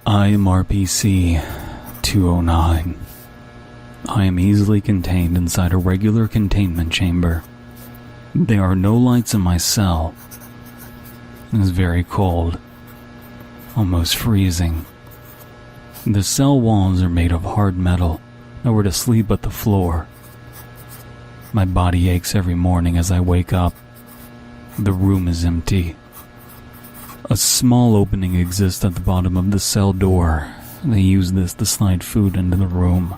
I am RPC-209. I am easily contained inside a regular containment chamber. There are no lights in my cell. It is very cold, almost freezing. The cell walls are made of hard metal, nowhere to sleep but the floor. My body aches every morning as I wake up. The room is empty. A small opening exists at the bottom of the cell door. They use this to slide food into the room.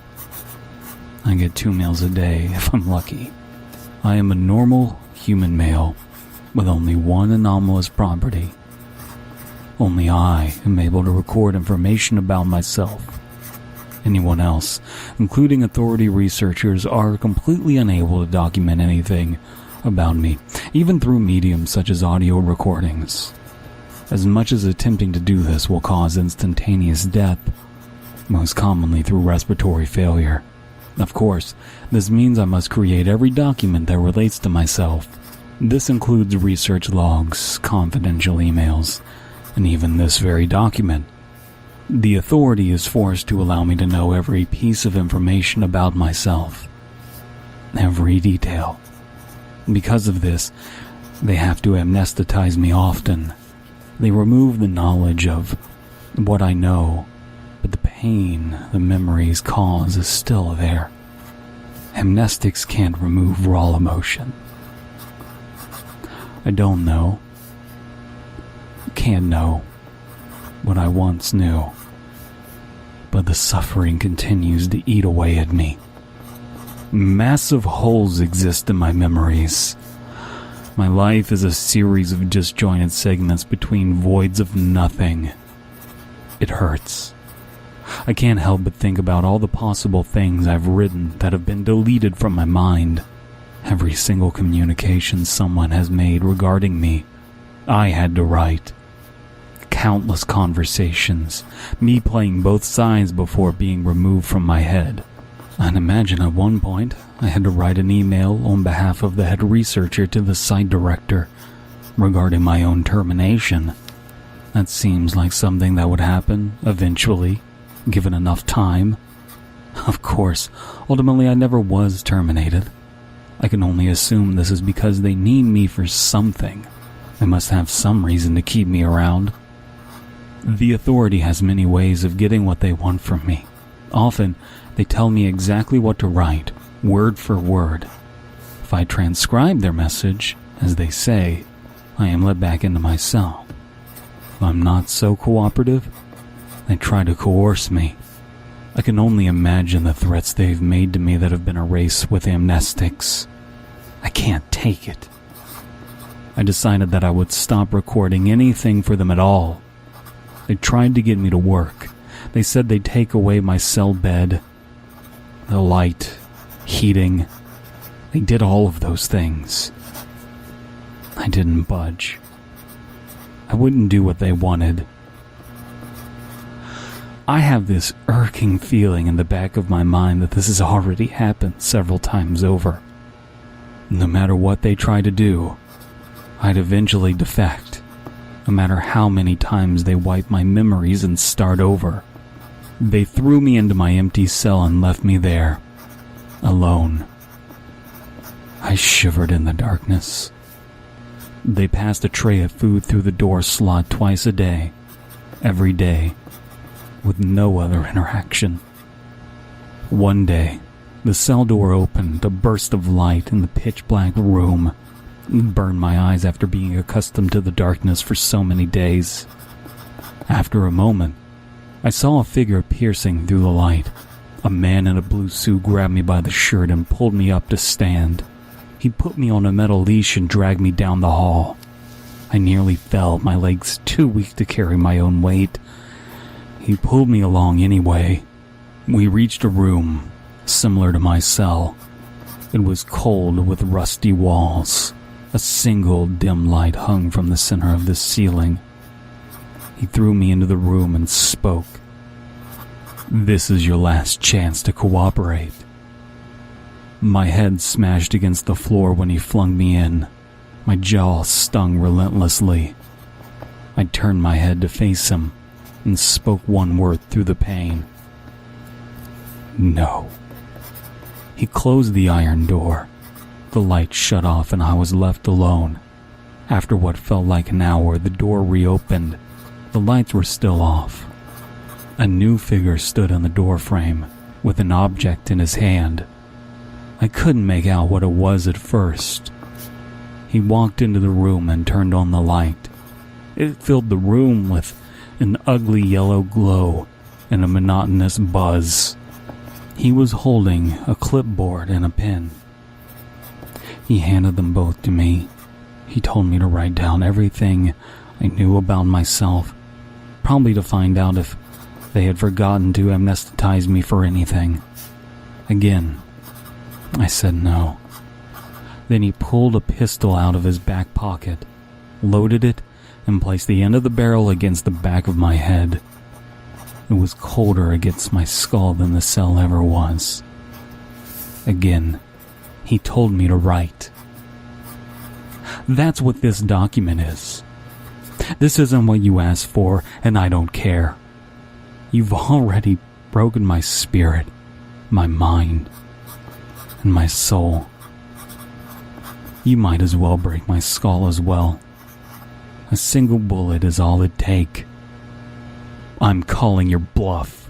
I get 2 meals a day if I'm lucky. I am a normal human male with only one anomalous property. Only I am able to record information about myself. Anyone else, including authority researchers, are completely unable to document anything about me, even through mediums such as audio recordings. As much as attempting to do this will cause instantaneous death, most commonly through respiratory failure. Of course, this means I must create every document that relates to myself. This includes research logs, confidential emails, and even this very document. The authority is forced to allow me to know every piece of information about myself. Every detail. Because of this, they have to anesthetize me often. They remove the knowledge of what I know, but the pain the memories cause is still there. Amnestics can't remove raw emotion. I don't know. Can't know what I once knew. But the suffering continues to eat away at me. Massive holes exist in my memories. My life is a series of disjointed segments between voids of nothing. It hurts. I can't help but think about all the possible things I've written that have been deleted from my mind. Every single communication someone has made regarding me, I had to write. Countless conversations, me playing both sides before being removed from my head. I'd imagine at one point, I had to write an email on behalf of the head researcher to the site director regarding my own termination. That seems like something that would happen eventually, given enough time. Of course, ultimately I never was terminated. I can only assume this is because they need me for something. They must have some reason to keep me around. The authority has many ways of getting what they want from me. Often, they tell me exactly what to write, word for word. If I transcribe their message, as they say, I am let back into my cell. If I'm not so cooperative, they try to coerce me. I can only imagine the threats they've made to me that have been erased with amnestics. I can't take it. I decided that I would stop recording anything for them at all. They tried to get me to work. They said they'd take away my cell bed, the light, heating. They did all of those things. I didn't budge. I wouldn't do what they wanted. I have this irking feeling in the back of my mind that this has already happened several times over. No matter what they try to do, I'd eventually defect, no matter how many times they wipe my memories and start over. They threw me into my empty cell and left me there, alone. I shivered in the darkness. They passed a tray of food through the door slot twice a day, every day, with no other interaction. One day, the cell door opened, a burst of light in the pitch-black room. It burned my eyes after being accustomed to the darkness for so many days. After a moment, I saw a figure piercing through the light. A man in a blue suit grabbed me by the shirt and pulled me up to stand. He put me on a metal leash and dragged me down the hall. I nearly fell, my legs too weak to carry my own weight. He pulled me along anyway. We reached a room, similar to my cell. It was cold with rusty walls. A single dim light hung from the center of the ceiling. He threw me into the room and spoke. "This is your last chance to cooperate." My head smashed against the floor when he flung me in. My jaw stung relentlessly. I turned my head to face him. and spoke one word through the pain. No. He closed the iron door. The light shut off and I was left alone. After what felt like an hour, the door reopened. The lights were still off. A new figure stood on the doorframe with an object in his hand. I couldn't make out what it was at first. He walked into the room and turned on the light. It filled the room with an ugly yellow glow and a monotonous buzz. He was holding a clipboard and a pen. He handed them both to me. He told me to write down everything I knew about myself, probably to find out if they had forgotten to amnestize me for anything. Again, I said no. Then he pulled a pistol out of his back pocket, loaded it, and placed the end of the barrel against the back of my head. It was colder against my skull than the cell ever was. Again, he told me to write. That's what this document is. This isn't what you asked for, and I don't care. You've already broken my spirit, my mind, and my soul. You might as well break my skull as well. A single bullet is all it'd take. I'm calling your bluff.